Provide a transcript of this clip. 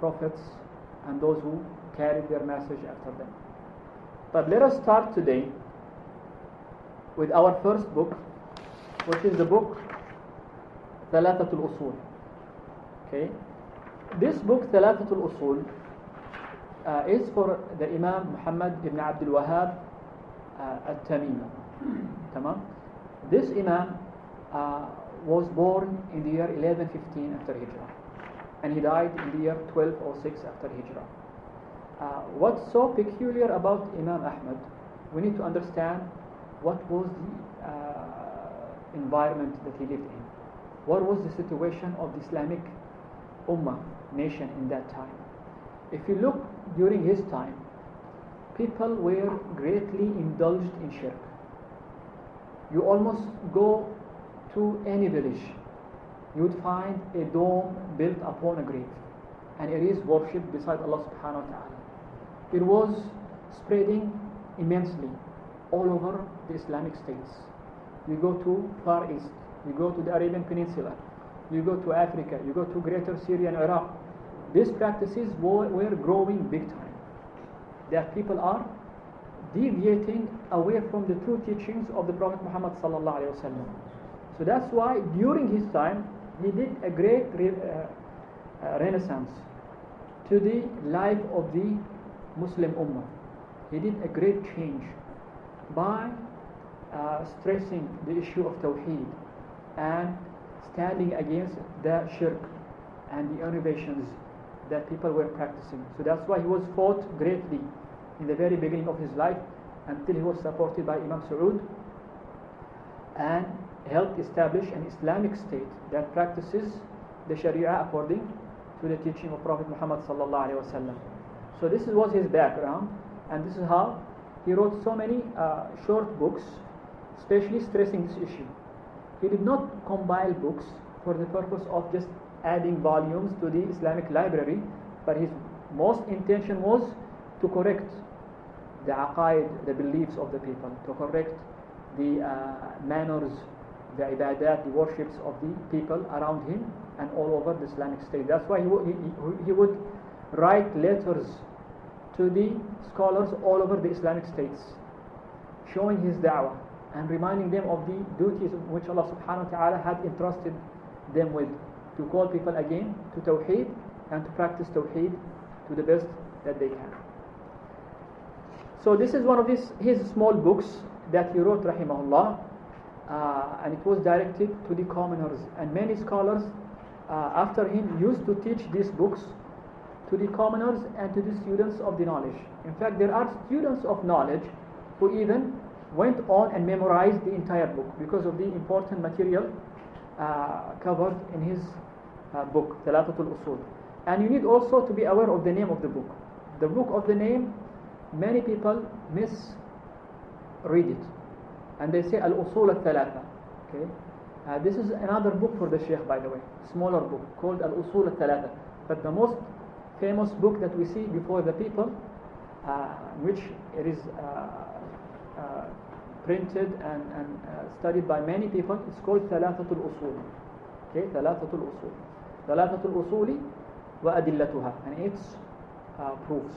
prophets and those who carried their message after them. But let us start today with our first book, which is the book Thalathatul Usul. Okay, this book Thalathatul Usul is for the Imam Mohammed ibn Abd-Alwahhab al-Tamimi. Tamam. This Imam was born in the year 1115 after Hijrah, and he died in the year 1206 after Hijrah. What's so peculiar about Imam Ahmad, we need to understand what was the environment that he lived in. What was the situation of the Islamic Ummah nation in that time? If you look during his time, people were greatly indulged in shirk. You almost go to any village, you would find a dome built upon a grave, and it is worshipped beside Allah subhanahu wa ta'ala. It was spreading immensely all over the Islamic states. You go to Far East, you go to the Arabian Peninsula, you go to Africa, you go to Greater Syria and Iraq. These practices were growing big time. That people are deviating away from the true teachings of the Prophet Muhammad sallallahu alaihi wasallam. So that's why during his time he did a great renaissance to the life of the Muslim Ummah. He did a great change by stressing the issue of Tawheed and standing against the shirk and the innovations that people were practicing. So that's why he was fought greatly in the very beginning of his life, until he was supported by Imam Saud and helped establish an Islamic state that practices the Sharia according to the teaching of Prophet Muhammad sallallahu alaihi wasallam. So this was his background, and this is how he wrote so many short books, especially stressing this issue. He did not compile books for the purpose of just adding volumes to the Islamic library, but his most intention was to correct the aqaid, the beliefs of the people, to correct the manners, the ibadat, the worships of the people around him and all over the Islamic state. That's why he would write letters to the scholars all over the Islamic states, showing his da'wah and reminding them of the duties which Allah subhanahu wa ta'ala had entrusted them with, to call people again to Tawheed and to practice Tawheed to the best that they can. So this is one of his small books that he wrote, rahimahullah, and it was directed to the commoners. And many scholars after him used to teach these books to the commoners and to the students of the knowledge. In fact, there are students of knowledge who even went on and memorized the entire book because of the important material covered in his book, Thalathatul Usul. And you need also to be aware of the name of the book. The book of the name, many people misread it, and they say Al-Usul Al-Thalatha. Okay? This is another book for the Sheikh, by the way, smaller book called Al-Usul Al-Thalatha. But the most famous book that we see before the people, which it is printed and studied by many people, it's called Thalathatul Usul. Okay, Thalathatul Usul. Thalathatul Usuli wa Adillatuha, and its proofs.